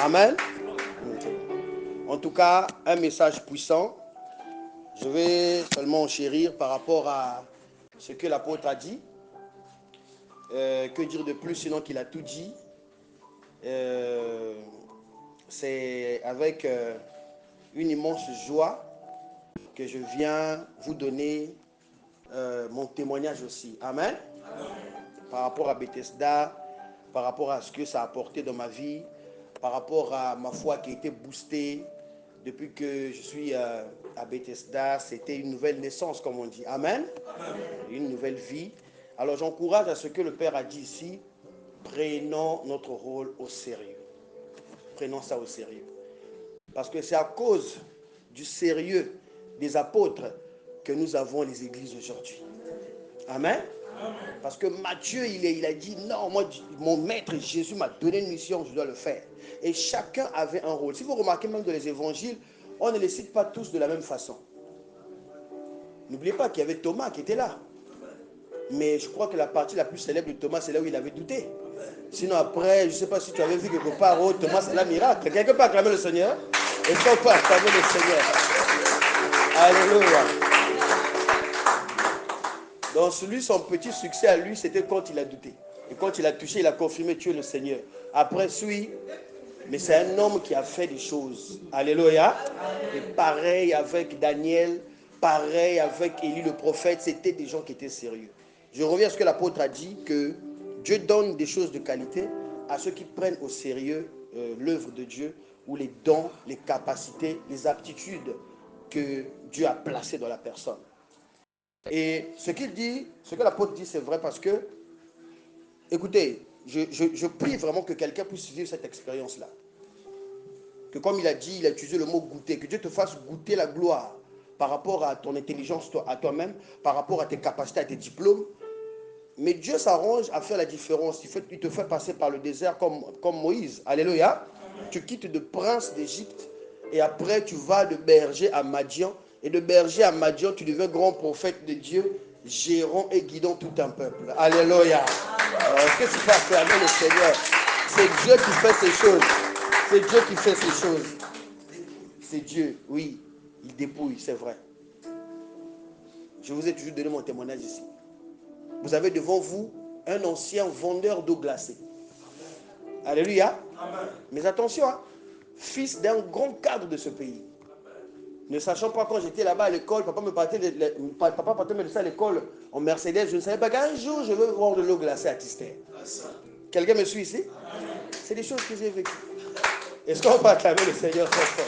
Amen. En tout cas, un message puissant. Je vais seulement enchérir par rapport à ce que l'apôtre a dit. Que dire de plus sinon qu'il a tout dit. C'est avec une immense joie que je viens vous donner mon témoignage aussi. Amen. Par rapport à Bethesda, par rapport à ce que ça a apporté dans ma vie, par rapport à ma foi qui a été boostée depuis que je suis à Bethesda. C'était une nouvelle naissance, comme on dit. Amen. Une nouvelle vie. Alors j'encourage à ce que le Père a dit ici. Prenons notre rôle au sérieux. Prenons ça au sérieux. Parce que c'est à cause du sérieux des apôtres que nous avons les églises aujourd'hui. Amen. Parce que Matthieu, il a dit, non, moi, mon maître Jésus m'a donné une mission, je dois le faire. Et chacun avait un rôle. Si vous remarquez même dans les évangiles, on ne les cite pas tous de la même façon. N'oubliez pas qu'il y avait Thomas qui était là. Mais je crois que la partie la plus célèbre de Thomas, c'est là où il avait douté. Sinon après, je ne sais pas si tu avais vu quelque part, oh, Thomas, c'est la miracle. Quelqu'un peut acclamer le Seigneur? Et qu'on peut acclamer le Seigneur. Alléluia. Donc celui, son petit succès à lui, c'était quand il a douté. Et quand il a touché, il a confirmé, tu es le Seigneur. Après, mais c'est un homme qui a fait des choses. Alléluia. Et pareil avec Daniel, pareil avec Élie le prophète, c'était des gens qui étaient sérieux. Je reviens à ce que l'apôtre a dit, que Dieu donne des choses de qualité à ceux qui prennent au sérieux l'œuvre de Dieu, ou les dons, les capacités, les aptitudes que Dieu a placées dans la personne. Et ce qu'il dit, ce que l'apôtre dit, c'est vrai parce que, écoutez, je prie vraiment que quelqu'un puisse vivre cette expérience-là. Que comme il a dit, il a utilisé le mot goûter, que Dieu te fasse goûter la gloire par rapport à ton intelligence, à toi-même, par rapport à tes capacités, à tes diplômes. Mais Dieu s'arrange à faire la différence. Il te fait passer par le désert comme Moïse. Alléluia. Tu quittes de prince d'Égypte et après tu vas de berger à Madian. Et de berger à Madian, tu deviens grand prophète de Dieu, gérant et guidant tout un peuple. Alléluia. Est-ce que tu peux acclamer le Seigneur? C'est Dieu qui fait ces choses. C'est Dieu qui fait ces choses. C'est Dieu, oui. Il dépouille, c'est vrai. Je vous ai toujours donné mon témoignage ici. Vous avez devant vous un ancien vendeur d'eau glacée. Alléluia. Amen. Mais attention, hein, fils d'un grand cadre de ce pays. Ne sachant pas, quand j'étais là-bas à l'école, papa partait me laisser à l'école en Mercedes, je ne savais pas qu'un jour je veux voir de l'eau glacée à Tister. Quelqu'un me suit ici? C'est des choses que j'ai vécues. Est-ce qu'on peut acclamer le Seigneur très fort?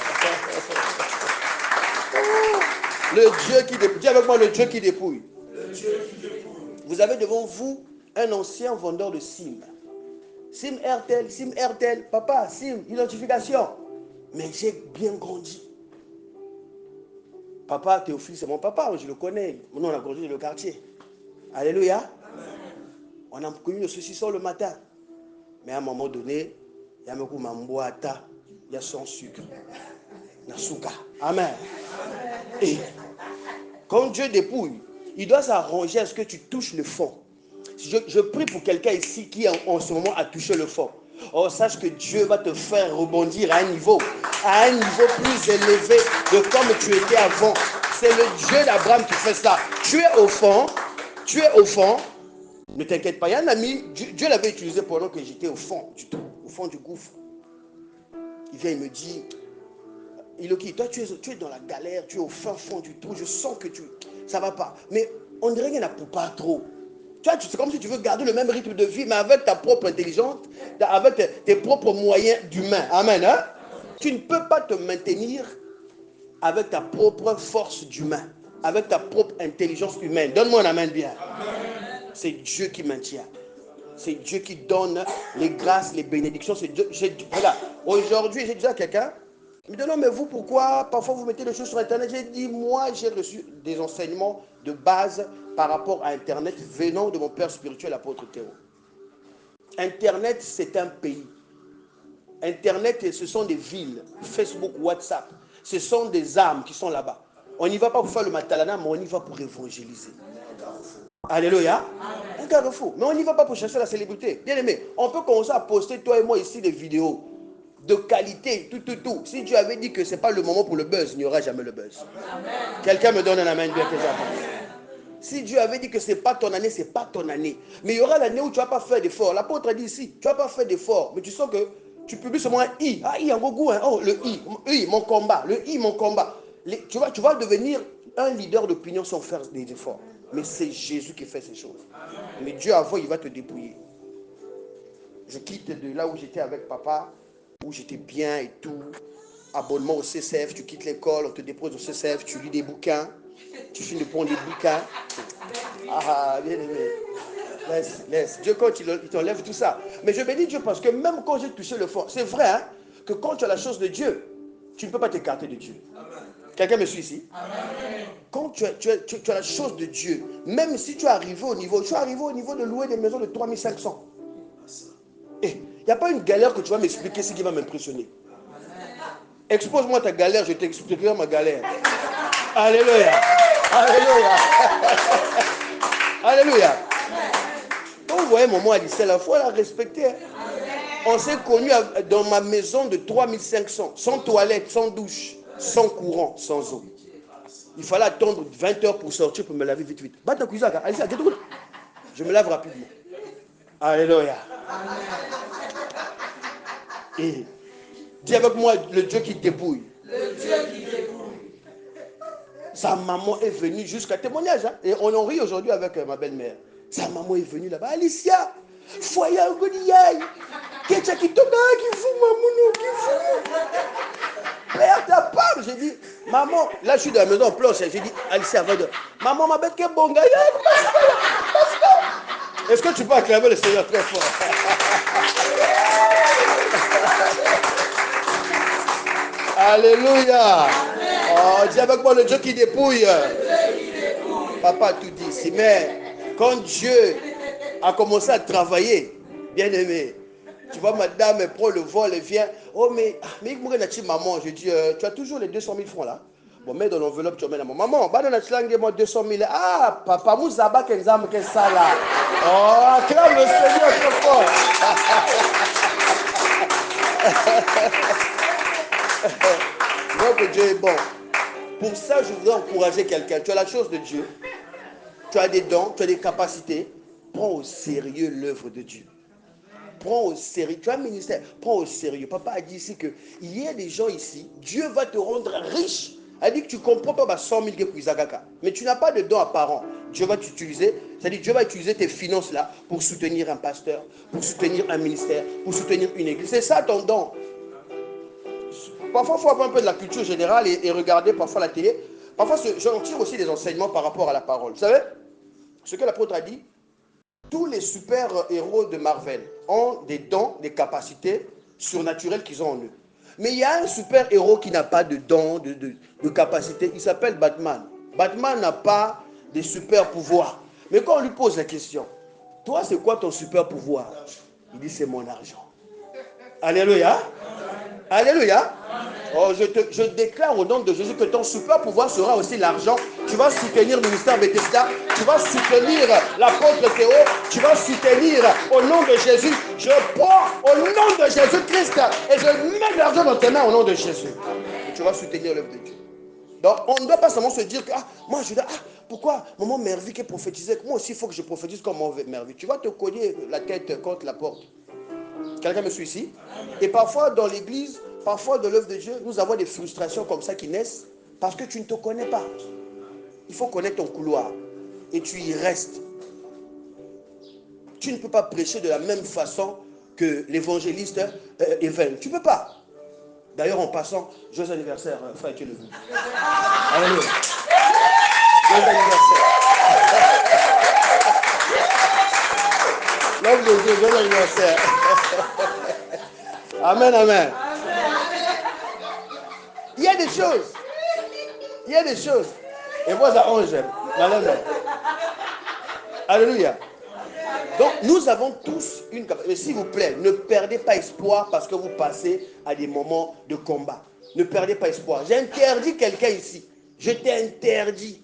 Le Dieu qui dépouille. Dis avec moi, le Dieu qui dépouille. Le Dieu qui dépouille. Vous avez devant vous un ancien vendeur de SIM. SIM RTL, papa, SIM, identification. Mais j'ai bien grandi. Papa Théophile, c'est mon papa, je le connais. Nous, on a grandi dans le quartier. Alléluia. Amen. On a connu le saucisson le matin. Mais à un moment donné, il y a beaucoup mamboata, il y a sans sucre. Nasuka. Amen. Et quand Dieu dépouille, il doit s'arranger à ce que tu touches le fond. Je prie pour quelqu'un ici qui en ce moment a touché le fond. Oh, sache que Dieu va te faire rebondir à un niveau plus élevé de comme tu étais avant. C'est le Dieu d'Abraham qui fait ça. Tu es au fond. Ne t'inquiète pas, il y a un ami, Dieu l'avait utilisé pendant que j'étais au fond du trou, au fond du gouffre. Il vient, il me dit, Iloki, toi tu es dans la galère, tu es au fin fond du trou, je sens que ça va pas. Mais on dirait qu'il n'y en a pas trop. Tu vois, c'est comme si tu veux garder le même rythme de vie, mais avec ta propre intelligence, avec tes propres moyens d'humain. Amen. Hein? Tu ne peux pas te maintenir avec ta propre force d'humain, avec ta propre intelligence humaine. Donne-moi un amen bien. Amen. C'est Dieu qui maintient. C'est Dieu qui donne les grâces, les bénédictions. C'est Dieu. Voilà. Aujourd'hui, j'ai dit à quelqu'un, il me dit non, mais vous, pourquoi parfois vous mettez les choses sur Internet? J'ai dit, moi, j'ai reçu des enseignements de base par rapport à Internet venant de mon père spirituel, l'apôtre Théo. Internet, c'est un pays. Internet, ce sont des villes. Facebook, WhatsApp, ce sont des âmes qui sont là-bas. On n'y va pas pour faire le matalana, mais on y va pour évangéliser. Alléluia. Un carrefour. Mais on n'y va pas pour chercher la célébrité. Bien aimé, on peut commencer à poster, toi et moi, ici, des vidéos. de qualité, tout. Si Dieu avait dit que ce n'est pas le moment pour le buzz, il n'y aura jamais le buzz. Quelqu'un me donne un amen bien que j'apprends. Si Dieu avait dit que ce n'est pas ton année, ce n'est pas ton année. Mais il y aura l'année où tu ne vas pas faire d'effort. L'apôtre a dit ici, tu ne vas pas faire d'effort. Mais tu sens que tu publies seulement un I. Ah, I, en gogo, hein. Oh, le I, mon combat. Le I, mon combat. Tu vas devenir un leader d'opinion sans faire des efforts. Mais c'est Jésus qui fait ces choses. Mais Dieu, avant, il va te dépouiller. Je quitte de là où j'étais avec papa, où j'étais bien et tout. Abonnement au CCF, tu quittes l'école, on te dépose au CCF, tu lis des bouquins. Tu finis de prendre des bouquins. Ah, bien aimé. Laisse. Dieu, quand il t'enlève tout ça. Mais je bénis Dieu parce que même quand j'ai touché le fond, c'est vrai hein, que quand tu as la chose de Dieu, tu ne peux pas t'écarter de Dieu. Quelqu'un me suit ici? Amen. Quand tu as la chose de Dieu, même si tu es arrivé au niveau, de louer des maisons de 3500. Et il n'y a pas une galère que tu vas m'expliquer, ce qui va m'impressionner. Expose-moi ta galère, je t'expliquerai ma galère. Alléluia. Alléluia. Alléluia. Quand vous voyez maman Alicia, il faut la respecter. Hein. On s'est connus dans ma maison de 3500, sans toilette, sans douche, sans courant, sans eau. Il fallait attendre 20 heures pour sortir pour me laver vite. Va ta cuisine, Alicia, je me lave rapidement. Alléluia. Et dis avec moi le Dieu qui dépouille. Le Dieu qui dépouille. Sa maman est venue jusqu'à témoignage. Hein? Et on en rit aujourd'hui avec ma belle-mère. Sa maman est venue là-bas. Alicia, foyer un godiaï. Qu'est-ce qui tombe qui fout mamounou, qui fout. Père ta part. J'ai dit, maman, là je suis dans la maison en planche. J'ai dit, Alicia, va de. Maman, ma bête qui est bon gars. Est-ce que tu peux acclamer le Seigneur très fort? Alléluia. Oh, dis avec moi le Dieu qui dépouille. Papa a tout dit ici. Mais quand Dieu a commencé à travailler, bien aimé, tu vois, madame, elle prend le vol, elle vient. Oh, mais maman, je dis, tu as toujours les 200 000 francs là. Bon, mets dans l'enveloppe, tu remets à maman. Bah, dans la slang, moi, 200 000. Ah, papa, mouzaba, qu'examen, qu'est-ce ça là? Oh, acclame le Seigneur très fort. Donc, Dieu est bon. Pour ça, je voudrais encourager quelqu'un. Tu as la chose de Dieu. Tu as des dons, tu as des capacités. Prends au sérieux l'œuvre de Dieu. Prends au sérieux. Tu as un ministère. Prends au sérieux. Papa a dit ici qu'il y a des gens ici. Dieu va te rendre riche. Il a dit que tu ne comprends pas 100 000 pour Isakaka. Mais tu n'as pas de dons apparents. Dieu va t'utiliser. C'est-à-dire Dieu va utiliser tes finances là pour soutenir un pasteur, pour soutenir un ministère, pour soutenir une église. C'est ça ton don. Parfois, il faut avoir un peu de la culture générale et regarder parfois la télé. Parfois, j'en tire aussi des enseignements par rapport à la parole. Vous savez, ce que l'apôtre a dit, tous les super-héros de Marvel ont des dons, des capacités surnaturelles qu'ils ont en eux. Mais il y a un super-héros qui n'a pas de dons, de capacités. Il s'appelle Batman. Batman n'a pas de super-pouvoirs. Mais quand on lui pose la question, toi, c'est quoi ton super-pouvoir? Il dit, c'est mon argent. Alléluia. Alléluia. Oh, je déclare au nom de Jésus que ton super pouvoir sera aussi l'argent. Tu vas soutenir le ministère Bethesda. Tu vas soutenir l'apôtre Théo. Tu vas soutenir au nom de Jésus. Je prends au nom de Jésus-Christ et je mets de l'argent dans tes mains au nom de Jésus. Et tu vas soutenir l'œuvre de Dieu. Donc, on ne doit pas seulement se dire que moi je dis, pourquoi maman Mervy qui est prophétisée, moi aussi il faut que je prophétise comme maman Mervy. Tu vas te cogner la tête contre la porte. Quelqu'un me suit ici? Et parfois dans l'église, parfois dans l'œuvre de Dieu, nous avons des frustrations comme ça qui naissent parce que tu ne te connais pas. Il faut connaître ton couloir et tu y restes. Tu ne peux pas prêcher de la même façon que l'évangéliste Evan. Tu ne peux pas. D'ailleurs, en passant, joyeux anniversaire, frère, tu le veux. Alléluia. Joyeux anniversaire. L'homme de Dieu, joyeux anniversaire. Amen, amen. Il y a des choses. Il y a des choses. Et moi, ça, on j'aime. Alléluia. Donc, nous avons tous une capacité. Mais s'il vous plaît, ne perdez pas espoir parce que vous passez à des moments de combat. Ne perdez pas espoir. J'interdis quelqu'un ici. Je t'interdis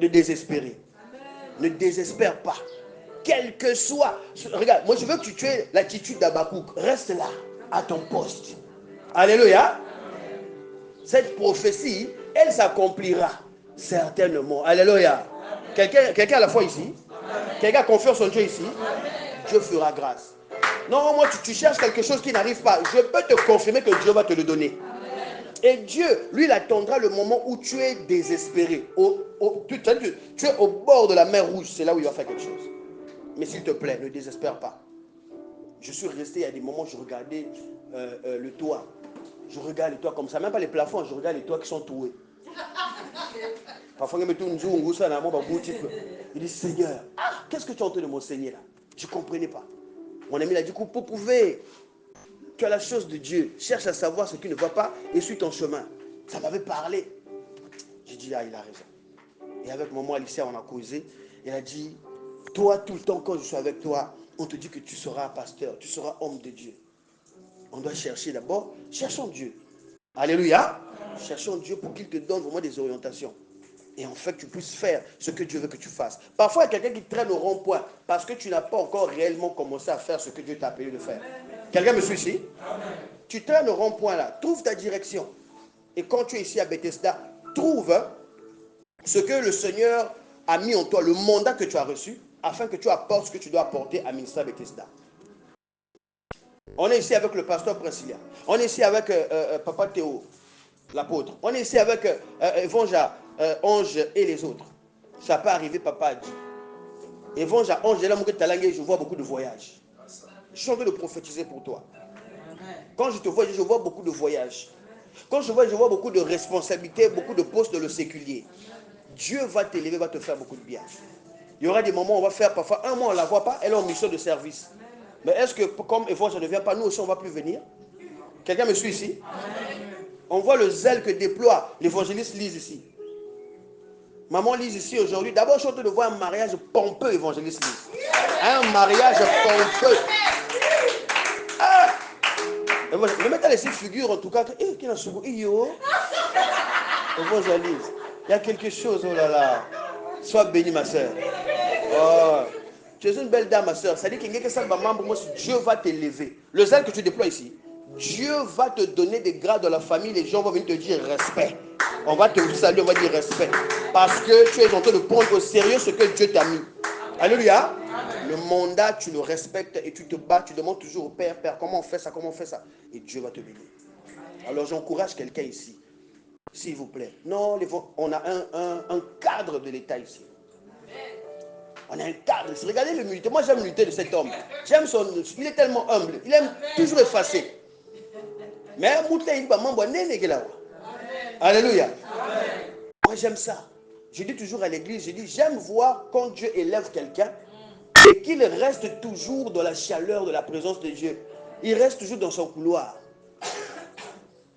de désespérer. Ne désespère pas. Quel que soit. Regarde, moi je veux que tu aies l'attitude d'Abakouk. Reste là. à ton poste. Alléluia. Cette prophétie, elle s'accomplira certainement. Alléluia. Quelqu'un à la foi ici? Quelqu'un a confiance en Dieu ici? Dieu fera grâce. Non, moi, tu cherches quelque chose qui n'arrive pas. Je peux te confirmer que Dieu va te le donner. Et Dieu, lui, il attendra le moment où tu es désespéré. Tu es au bord de la mer Rouge. C'est là où il va faire quelque chose. Mais s'il te plaît, ne désespère pas. Je suis resté, il y a des moments où je regardais le toit. Je regarde les toits comme ça. Même pas les plafonds, je regarde les toits qui sont troués. Parfois, il dit, Seigneur, qu'est-ce que tu es en train de m'enseigner là? Je ne comprenais pas. Mon ami a dit, vous pouvez, tu as la chose de Dieu. Cherche à savoir ce qui ne va pas et suis ton chemin. Ça m'avait parlé. J'ai dit, il a raison. Et avec maman Alicia, on a causé. Elle a dit, toi, tout le temps, quand je suis avec toi, on te dit que tu seras pasteur, tu seras homme de Dieu. On doit chercher d'abord, cherchons Dieu. Alléluia. Cherchons Dieu pour qu'il te donne vraiment des orientations. Et en fait, tu puisses faire ce que Dieu veut que tu fasses. Parfois, il y a quelqu'un qui traîne au rond-point parce que tu n'as pas encore réellement commencé à faire ce que Dieu t'a appelé de faire. Quelqu'un me suit ici? Tu traînes au rond-point là, trouve ta direction. Et quand tu es ici à Bethesda, trouve ce que le Seigneur a mis en toi, le mandat que tu as reçu, afin que tu apportes ce que tu dois apporter à ministère Bethesda. On est ici avec le pasteur Priscilla. On est ici avec Papa Théo, l'apôtre. On est ici avec Évangile, Ange et les autres. Ça peut arriver, papa a dit. Évangile, Ange et là, je vois beaucoup de voyages. Je suis en train de prophétiser pour toi. Quand je te vois, je vois beaucoup de voyages. Quand je vois beaucoup de responsabilités, beaucoup de postes de le séculier. Dieu va t'élever, va te faire beaucoup de bien. Il y aura des moments où on va faire parfois un mois, on ne la voit pas, elle est en mission de service. Mais est-ce que comme Évangile ne vient pas, nous aussi on ne va plus venir? Quelqu'un me suit ici? On voit le zèle que déploie l'évangéliste Lise ici. Maman Lise ici aujourd'hui. D'abord, je suis en train de voir un mariage pompeux, évangéliste Lise. Un mariage pompeux. Ah! Le mettre à laisser figure en tout cas. Qui n'a souvent évangéliste. Il y a quelque chose, oh là là. Sois béni, ma soeur. Oh. Tu es une belle dame, ma soeur. Ça dit qu'il y a que ça, Dieu va t'élever. Le zèle que tu déploies ici, Dieu va te donner des grades dans la famille. Les gens vont venir te dire respect. On va te saluer, on va dire respect. Parce que tu es en train de prendre au sérieux ce que Dieu t'a mis. Alléluia. Le mandat, tu le respectes et tu te bats. Tu demandes toujours au Père, Père, comment on fait ça, comment on fait ça. Et Dieu va te bénir. Alors j'encourage quelqu'un ici. S'il vous plaît. Non, on a un cadre de l'État ici. On a un cadre. Regardez l'humilité. Moi, j'aime l'humilité de cet homme. J'aime son... Il est tellement humble. Il aime toujours effacer. Mais alléluia. Moi, j'aime ça. Je dis toujours à l'église, je dis, j'aime voir quand Dieu élève quelqu'un et qu'il reste toujours dans la chaleur de la présence de Dieu. Il reste toujours dans son couloir.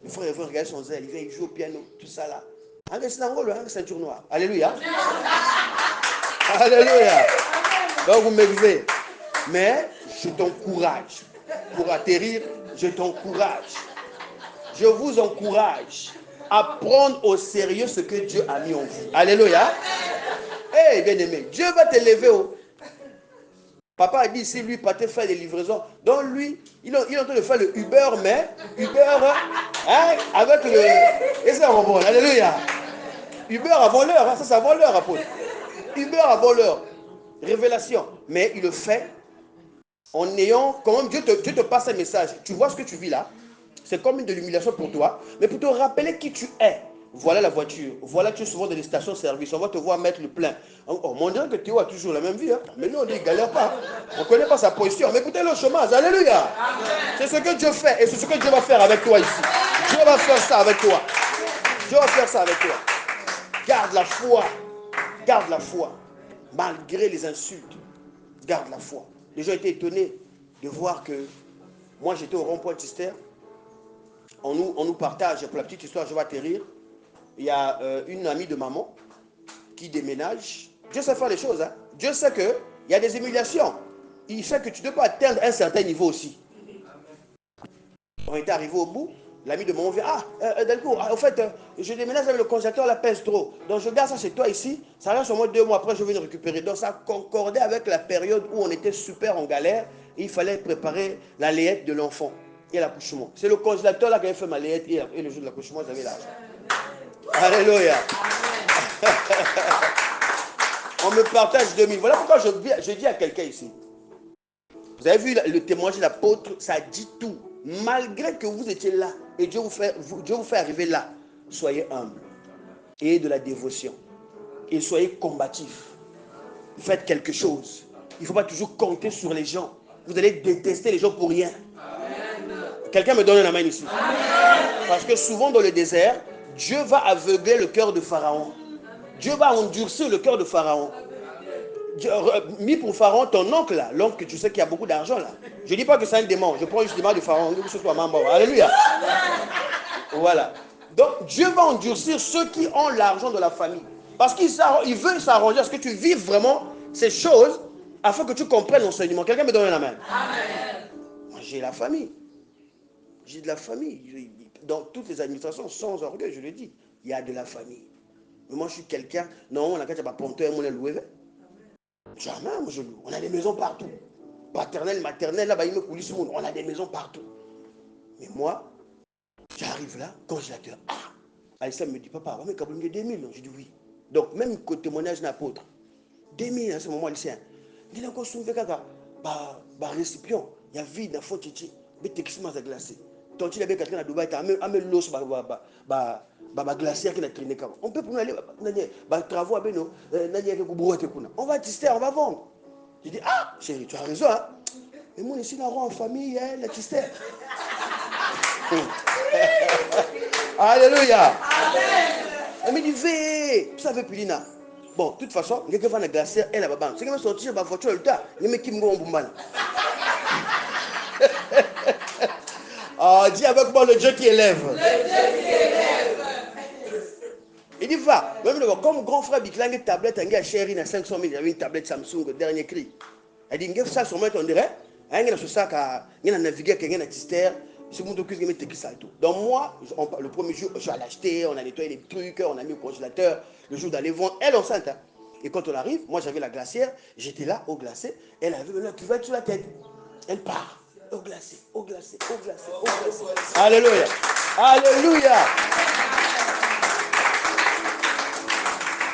Le frère veut regarder son zèle, il vient, il joue au piano, tout ça là. C'est un ceinture noire. Alléluia. Alléluia. Donc vous m'écoutez. Mais je t'encourage. Pour atterrir, je t'encourage. Je vous encourage à prendre au sérieux ce que Dieu a mis en vous. Alléluia. Eh bien aimé, Dieu va t'élever. Papa a dit ici, lui, pas te faire des livraisons. Donc lui, il est en train de faire le Uber, mais Uber hein, avec le... Et c'est un bon. Alléluia. Uber avant l'heure, hein, ça c'est avant l'heure, apôtre. Uber avant l'heure. Révélation. Mais il le fait en ayant, quand même, Dieu te passe un message. Tu vois ce que tu vis là? C'est comme une de l'humiliation pour toi, mais pour te rappeler qui tu es. Voilà la voiture. Voilà que tu es souvent dans les stations-service. On va te voir mettre le plein. On dirait que Théo a toujours la même vie. Hein? Mais nous, on dit, il ne galère pas. On ne connaît pas sa position. Mais écoutez le chômage. Alléluia. C'est ce que Dieu fait. Et c'est ce que Dieu va faire avec toi ici. Dieu va faire ça avec toi. Dieu va faire ça avec toi. Garde la foi. Garde la foi. Malgré les insultes. Garde la foi. Les gens étaient étonnés de voir que moi, j'étais au rond-point de Tister. On nous partage, pour la petite histoire, je vais atterrir. Il y a une amie de maman qui déménage. Dieu sait faire les choses. Hein. Dieu sait qu'il y a des humiliations. Il sait que tu ne peux pas atteindre un certain niveau aussi. On était arrivé au bout. L'ami de maman vient. Delcourt, en fait, je déménage avec le congélateur, la pèse trop. Donc je garde ça chez toi ici. Ça reste au moins 2 mois après, je vais le récupérer. Donc ça concordait avec la période où on était super en galère. Et il fallait préparer la layette de l'enfant. et l'accouchement. C'est le congélateur là qui avait fait ma layette et le jour de l'accouchement, j'avais l'argent. Alléluia. On me partage 2000. Voilà pourquoi je dis à quelqu'un ici. Vous avez vu le témoignage de l'apôtre, ça dit tout. Malgré que vous étiez là et Dieu vous fait arriver là, soyez humble. Ayez de la dévotion. Et soyez combatifs. Faites quelque chose. Il ne faut pas toujours compter sur les gens. Vous allez détester les gens pour rien. Quelqu'un me donne un amen ici. Parce que souvent dans le désert, Dieu va aveugler le cœur de Pharaon. Dieu va endurcir le cœur de Pharaon. Mis pour Pharaon, ton oncle là, l'oncle que tu sais qu'il y a beaucoup d'argent là. Je ne dis pas que c'est un démon, je prends juste l'image de Pharaon. Alléluia. Voilà. Donc Dieu va endurcir ceux qui ont l'argent de la famille. Parce qu'il veut s'arranger à ce que tu vives vraiment ces choses afin que tu comprennes l'enseignement. Quelqu'un me donne un amen. Amen. Moi j'ai la famille. J'ai de la famille. Dans toutes les administrations, sans orgueil, je le dis, il y a de la famille. Mais moi je suis quelqu'un, non, on a pas ponteur, on est loué. Jamais, moi je loue. On a des maisons partout. Paternelle, maternelle, là-bas, il me coulisse tout le monde. On a des maisons partout. Mais moi, j'arrive là, congélateur. Aïssa me dit, papa, on va mettre 2000. Je dis oui. Donc, même côté témoignage d'apôtre, 2000 à ce moment, lycéen. Il y a encore soulevé récipient. Il y a vide dans le fond, titi. Mais t'es qui m'a glacé. Tant qu'il y avait quelqu'un à Dubaï, il y a un l'os, glaciaire qui n'a traîné quand on peut pour nous aller travaux à Beno, on va tester, on va vendre. Je dis, ah chérie, tu as raison, hein. Mais moi ici, on en famille, la tester. Alléluia. Elle me dit, vé, tu savais, Pulina. Bon, de toute façon, quelqu'un va dans la glacière, elle a babam. C'est quand même sorti, ma voiture, le tas, il me qui me bombal. Dis avec moi le Dieu qui élève. Le Dieu qui élève. Il dit, va. Comme grand frère Biklang, une tablette, il y a chéri, il y a 500 000, il y avait une tablette Samsung, dernier cri. Il dit, il y a ça sur moi, on dirait. Il y a ce sac, il y a un navigateur, il y a un tister. C'est mon document qui met ça et tout. Donc moi, le premier jour, je suis allé acheter, on a nettoyé les trucs, on a mis au congélateur, le jour d'aller vendre, elle enceinte. Hein. Et quand on arrive, moi j'avais la glacière, j'étais là au glacé, elle avait le cuvette sur la tête. Elle part. Au glacé, au glacé, au glacé, au glacé. Alléluia. Alléluia.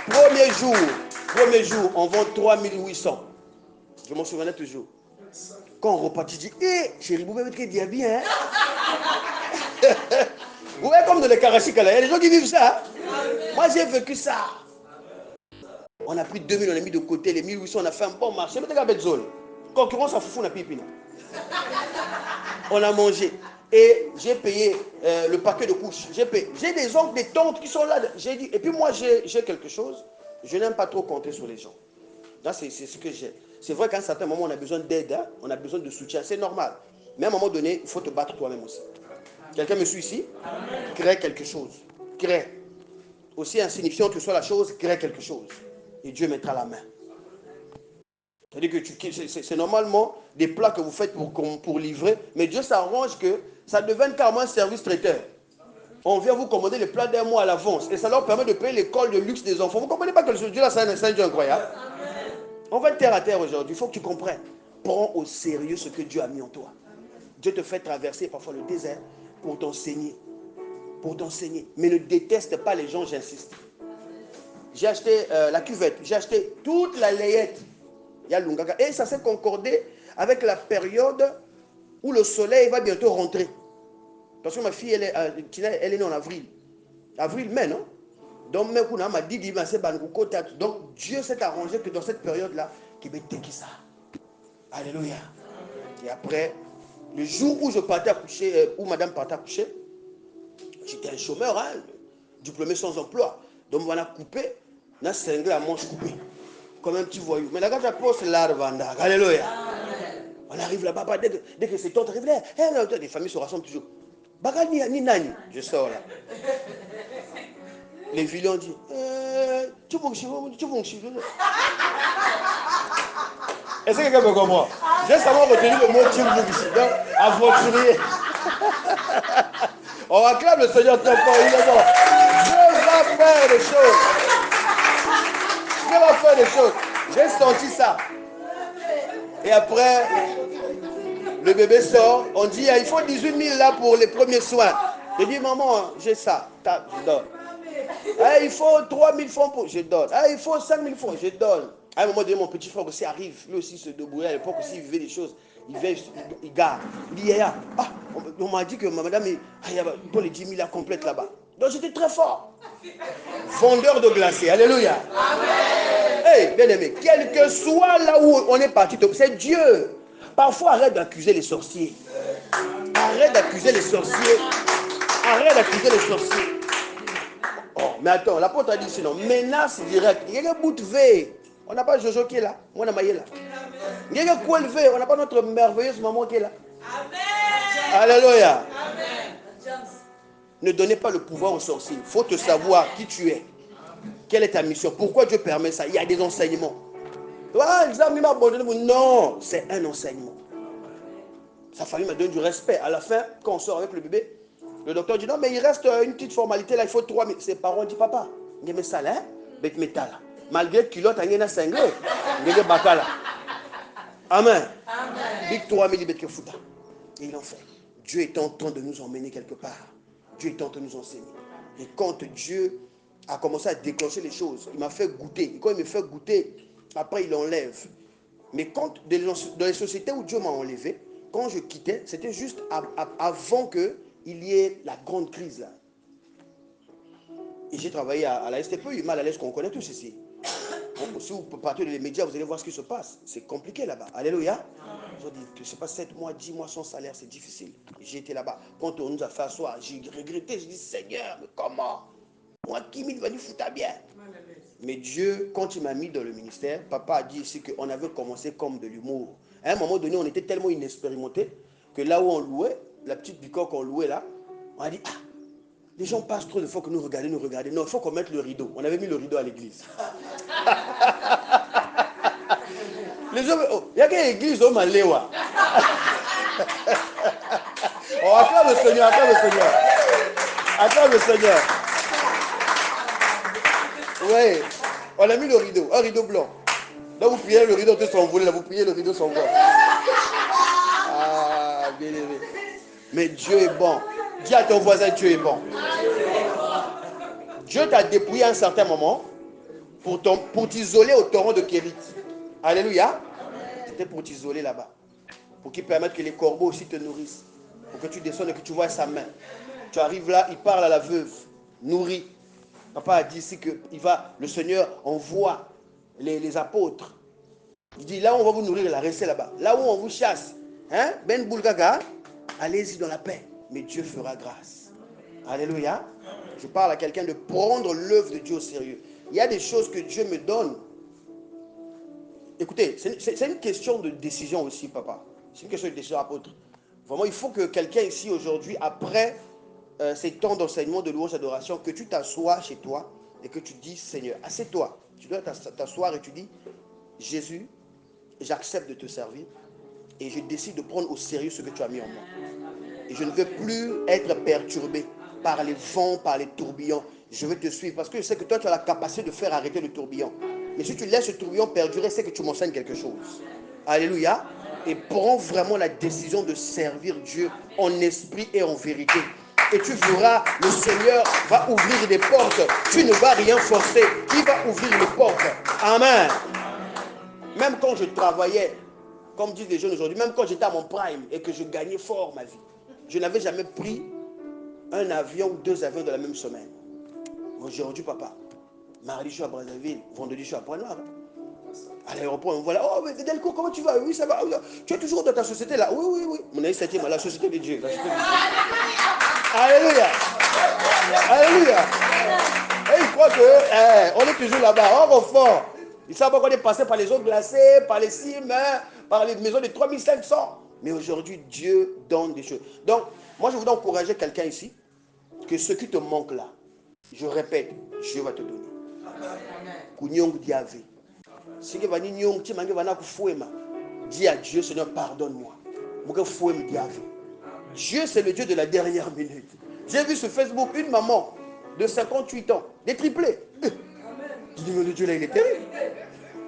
Premier jour, on vend 3800. Je m'en souvenais toujours. Quand on repartit, je dis, hé, chérie, vous pouvez être dit bien. Hein? Vous voyez comme dans les Karachik, il y a des gens qui vivent ça. Hein? Moi, j'ai vécu ça. On a pris 2000, on a mis de côté, les 1800, on a fait un bon marché. Mais t'es qu'à Betzol. Concurrence, ça fout, on a pipé. On a mangé. Et j'ai payé le paquet de couches. J'ai payé. J'ai des oncles, des tantes qui sont là. J'ai dit, et puis moi, j'ai quelque chose. Je n'aime pas trop compter sur les gens. Là, c'est ce que j'ai. C'est vrai qu'à un certain moment, on a besoin d'aide. Hein? On a besoin de soutien. C'est normal. Mais à un moment donné, il faut te battre toi-même aussi. Quelqu'un me suit ici? Crée quelque chose. Crée. Aussi insignifiant que soit la chose, crée quelque chose. Et Dieu mettra la main. C'est-à-dire que c'est normalement des plats que vous faites pour livrer, mais Dieu s'arrange que ça devienne carrément un service traiteur. On vient vous commander les plats d'un mois à l'avance et ça leur permet de payer l'école de luxe des enfants. Vous ne comprenez pas que le Dieu là, c'est un Dieu incroyable. On va être terre à terre aujourd'hui. Il faut que tu comprennes. Prends au sérieux ce que Dieu a mis en toi. Dieu te fait traverser parfois le désert pour t'enseigner. Pour t'enseigner. Mais ne déteste pas les gens, j'insiste. J'ai acheté la cuvette, j'ai acheté toute la layette. Et ça s'est concordé avec la période où le soleil va bientôt rentrer. Parce que ma fille, elle est née en avril. Avril-mai, non? Donc, Dieu s'est arrangé que dans cette période-là, qu'il me dit ça. Alléluia. Et après, le jour où je partais accoucher, où madame partait accoucher, j'étais un chômeur, hein, diplômé sans emploi. Donc, on a coupé, on a cinglé la manche coupée. Comme un petit voyou. Mais la gare, c'est là, alléluia. On arrive là-bas, dès que c'est temps, arrive là. Les familles se rassemblent toujours. Bagani, ni nani. Je sors là. Les vilains disent, tu vas me chier. Est-ce que quelqu'un me comprend? J'ai seulement retenu le mot tu vas me chier. Donc, aventurier. On acclame le Seigneur très fort. Il est bon. Dieu va faire des choses. Dieu va faire des choses. J'ai senti ça. Et après, Le bébé sort, on dit, il faut 18 000 là pour les premiers soins. Je dis, maman, j'ai ça, je donne. Il faut 3 000 francs pour, je donne. Il faut 5 000 francs, je donne. À un moment donné, mon petit frère aussi arrive, lui aussi se débrouillait à l'époque aussi, il vivait des choses. Il vient, il garde. Il dit, on m'a dit que madame, pour les 10 000 là complète là-bas. Donc j'étais très fort. Vendeur de glacés, alléluia. Hey, bien aimé, quel que soit là où on est parti, c'est Dieu. Parfois, arrête d'accuser les sorciers. Arrête d'accuser les sorciers. Arrête d'accuser les sorciers. Oh, mais attends, l'apôtre a dit sinon, menace directe. Il y a un bout de V. On n'a pas Jojo qui est là. Moi, on a Maïe là. Il y a un quoi le V. On n'a pas notre merveilleuse maman qui est là. Amen. Alléluia. Amen. Ne donnez pas le pouvoir aux sorciers. Il faut te savoir qui tu es. Quelle est ta mission? Pourquoi Dieu permet ça? Il y a des enseignements. Non, c'est un enseignement. Sa famille m'a donné du respect. À la fin, quand on sort avec le bébé, le docteur dit non, mais il reste une petite formalité là, il faut 3 000. Ses parents disent papa, il y a ça là, malgré culotte, il y a 5 000. Il y a bakala. Amen. Big 3 000, et il en fait. Dieu est en train de nous emmener quelque part. Dieu est en train de nous enseigner. Et quand Dieu a commencé à déclencher les choses, il m'a fait goûter. Et quand il me fait goûter, après il enlève. Mais quand dans les sociétés où Dieu m'a enlevé, quand je quittais, c'était juste avant qu'il y ait la grande crise là. Et j'ai travaillé à la STP, mal à l'aise qu'on connaît tous ici. Si vous partez dans les médias, vous allez voir ce qui se passe. C'est compliqué là-bas. Alléluia. Je dis, je ne sais pas, 7 mois, 10 mois sans salaire, c'est difficile. J'ai été là-bas. Quand on nous a fait asseoir, j'ai regretté. J'ai dit, Seigneur, mais comment? Moi, qui m'est venu foutre bien? Mais Dieu, quand il m'a mis dans le ministère, papa a dit ici qu'on avait commencé comme de l'humour. À un moment donné, on était tellement inexpérimentés que là où on louait, la petite bicoque qu'on louait là, on a dit, les gens passent trop de fois que nous regarder. Non, il faut qu'on mette le rideau. On avait mis le rideau à l'église. Les gens, il y a qu'une église au Maléwa. Acclame le Seigneur, acclame le Seigneur. Acclame le Seigneur. Oui, on a mis le rideau, un rideau blanc. Là, vous priez, le rideau peut s'envoler, là, vous priez, le rideau s'envole. Bien aimé. Mais Dieu est bon. Dis à ton voisin, Dieu est bon. Dieu t'a dépouillé à un certain moment pour t'isoler au torrent de Kérit. Alléluia. C'était pour t'isoler là-bas. Pour qu'il permette que les corbeaux aussi te nourrissent. Pour que tu descendes et que tu vois sa main. Tu arrives là, il parle à la veuve, nourrit. Papa a dit ici que le Seigneur envoie les apôtres. Il dit, là où on va vous nourrir, là, restez là-bas. Là où on vous chasse, Ben Boulgaga, allez-y dans la paix. Mais Dieu fera grâce. Alléluia. Je parle à quelqu'un de prendre l'œuvre de Dieu au sérieux. Il y a des choses que Dieu me donne. Écoutez, c'est une question de décision aussi, papa. C'est une question de décision, apôtre. Vraiment, il faut que quelqu'un ici aujourd'hui, après ces temps d'enseignement, de louange, d'adoration, que tu t'assoies chez toi et que tu dis, Seigneur, assieds-toi. Tu dois t'asseoir et tu dis, Jésus, j'accepte de te servir et je décide de prendre au sérieux ce que tu as mis en moi. Et je ne veux plus être perturbé par les vents, par les tourbillons. Je veux te suivre parce que je sais que toi, tu as la capacité de faire arrêter le tourbillon. Mais si tu laisses ce tourbillon perdurer, c'est que tu m'enseignes quelque chose. Alléluia. Et prends vraiment la décision de servir Dieu en esprit et en vérité. Et tu verras, le Seigneur va ouvrir des portes. Tu ne vas rien forcer. Il va ouvrir les portes. Amen. Même quand je travaillais, comme disent les jeunes aujourd'hui, même quand j'étais à mon prime et que je gagnais fort ma vie, je n'avais jamais pris un avion ou 2 avions dans la même semaine. Aujourd'hui, papa, mardi, je suis à Brazzaville, vendredi, je suis à Pointe-Noire. À l'aéroport, on me voit là, oh, mais Delco, comment tu vas? Oui, ça va. Tu es toujours dans ta société là? Oui. Mon ami 7e, la société de Dieu. Alléluia. Alléluia. Et ils croient qu'on est toujours là-bas, on est fort. Ils savent pas qu'on est passé par les eaux glacées, par les cimes, par les maisons de 3500. Mais aujourd'hui, Dieu donne des choses. Donc, moi, je voudrais encourager quelqu'un ici, que ce qui te manque là, je répète, Dieu va te donner. Dis à Dieu, Seigneur, pardonne-moi. Dieu, c'est le Dieu de la dernière minute. J'ai vu sur Facebook une maman de 58 ans, des triplés. Je dis, mais le Dieu là, il est terrible.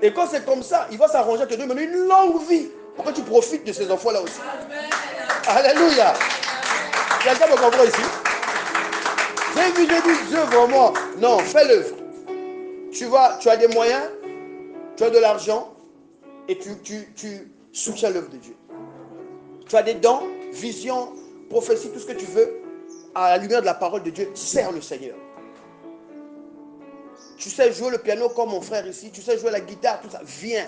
Et quand c'est comme ça, il va s'arranger à te donner une longue vie. Pourquoi tu profites de ces enfants-là aussi? Alléluia. Quelqu'un me comprend ici? J'ai dit, Dieu vraiment. Non, fais l'œuvre. Tu as des moyens, tu as de l'argent et tu soutiens l'œuvre de Dieu. Tu as des dons, visions, prophéties, tout ce que tu veux. À la lumière de la parole de Dieu, sers le Seigneur. Tu sais jouer le piano comme mon frère ici, tu sais jouer la guitare, tout ça, viens.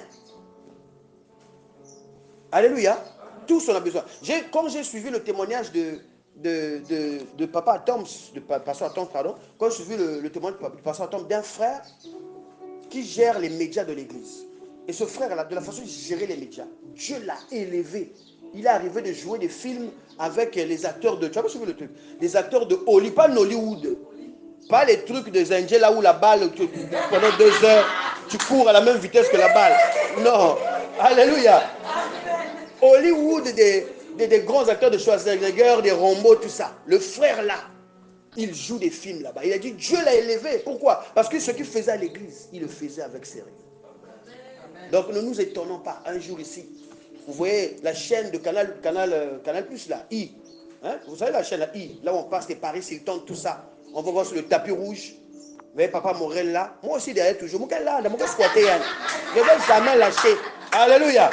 Alléluia. Tous on a besoin. Comme j'ai suivi le témoignage de Papa Toms, de Pasteur Toms, pardon, quand j'ai suivi le témoignage de Pasteur Toms d'un frère qui gère les médias de l'église. Et ce frère-là, de la façon de gérer les médias, Dieu l'a élevé. Il est arrivé de jouer des films avec les acteurs de... Tu as pas suivi le truc? Les acteurs de Hollywood, pas Nollywood. Pas les trucs des Indiens là où la balle, pendant 2 heures, tu cours à la même vitesse que la balle. Non. Alléluia. Hollywood, des grands acteurs de Schwarzenegger, des Rambo, tout ça. Le frère là, il joue des films là-bas. Il a dit, Dieu l'a élevé. Pourquoi? Parce que ce qu'il faisait à l'église, il le faisait avec sérieux. Donc ne nous étonnons pas, un jour ici, vous voyez la chaîne de Canal Plus là, I. Hein? Vous savez la chaîne là, I, là où on passe les Paris, Hilton, tout ça. On va voir sur le tapis rouge. Vous voyez Papa Morel là. Moi aussi derrière toujours. Moi là, je vais squatter. Je ne vais jamais lâcher. Alléluia.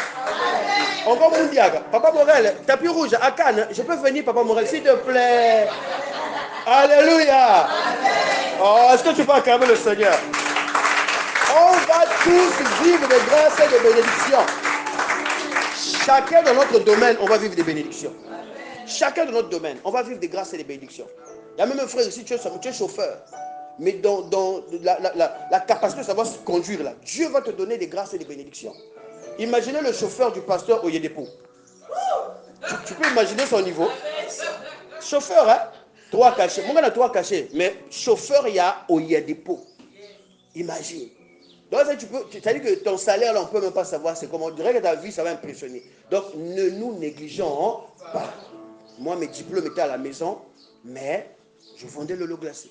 Encore mon diable. Papa Morel, tapis rouge à Cannes. Je peux venir Papa Morel, s'il te plaît. Alléluia. Oh, est-ce que tu peux acclamer le Seigneur? On va tous vivre des grâces et des bénédictions. Chacun dans notre domaine, on va vivre des bénédictions. Chacun dans notre domaine, on va vivre des grâces et des bénédictions. Il y a même un frère ici, tu es chauffeur. Mais dans la capacité de savoir se conduire là, Dieu va te donner des grâces et des bénédictions. Imaginez le chauffeur du pasteur Oyedepo. Tu peux imaginer son niveau. Chauffeur, hein? 3 cachets. Mon gars a 3 cachets. Mais chauffeur, il y a Oyedepo. Imagine. Donc, ça dit que ton salaire, là, on ne peut même pas savoir c'est comment. On dirait que ta vie, ça va impressionner. Donc, ne nous négligeons pas. Moi, mes diplômes étaient à la maison, mais je vendais le lot glacé.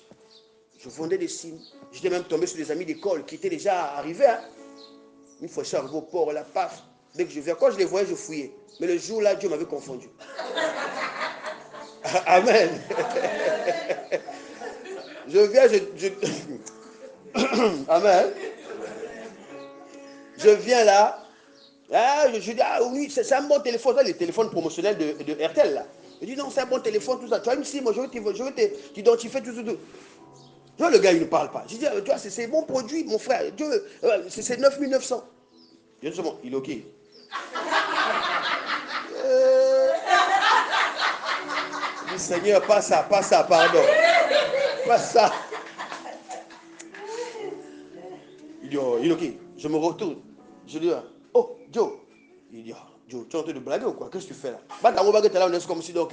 Je vendais des signes. J'étais même tombé sur des amis d'école qui étaient déjà arrivés. Hein. Une fois, je suis arrivé au port, là, paf. Dès que je viens, quand je les voyais, je fouillais. Mais le jour-là, Dieu m'avait confondu. Amen. Je viens, Amen. Je viens là. Ah, je dis, ah oui, c'est un bon téléphone. Ça, les téléphones promotionnels de RTL là. Je dis, non, c'est un bon téléphone, tout ça. Tu as une SIM, moi, je veux t'identifier, tout. Tu vois, le gars, il ne parle pas. Je dis, tu vois, c'est bon produit, mon frère. C'est 9900. Je dis, il est OK. Je dis, Seigneur, pas ça, pardon. Pas ça. Il dit, oh, il est OK. Je me retourne. Je dis, oh, Joe. Il dit, Joe, tu es en train de blaguer ou quoi? Qu'est-ce que tu fais là? Bah, ta robe là, on est comme si donc,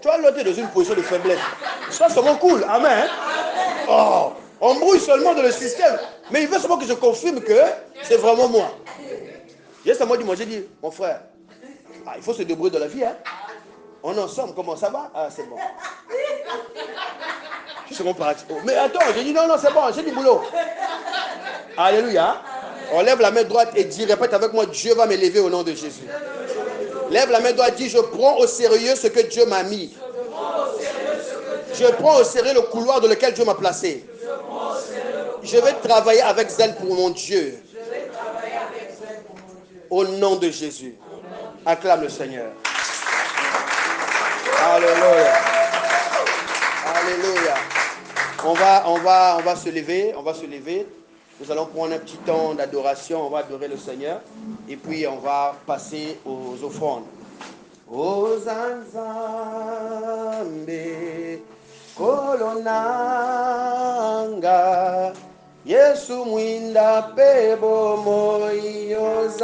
tu vas l'ôter dans une position de faiblesse. Ça, c'est vraiment cool. Amen. Oh, on brouille seulement dans le système. Mais il veut seulement que je confirme que c'est vraiment moi. J'ai seulement dit, moi, j'ai dit, mon frère, il faut se débrouiller dans la vie, hein. On est ensemble, comment ça va? Ah, c'est bon. Je suis mon parti. Mais attends, j'ai dit, non, c'est bon, j'ai du boulot. Alléluia. On lève la main droite et dit, répète avec moi, Dieu va m'élever au nom de Jésus. Lève la main droite, dis, je prends au sérieux ce que Dieu m'a mis. Je prends au sérieux le couloir dans lequel Dieu m'a placé. Je vais travailler avec zèle pour mon Dieu. Au nom de Jésus. Acclame le Seigneur. Alléluia. Alléluia. On va se lever. Nous allons prendre un petit temps d'adoration. On va adorer le Seigneur. Et puis on va passer aux offrandes. Ozanzambe kolonanga Yesu mwinda pebo moyo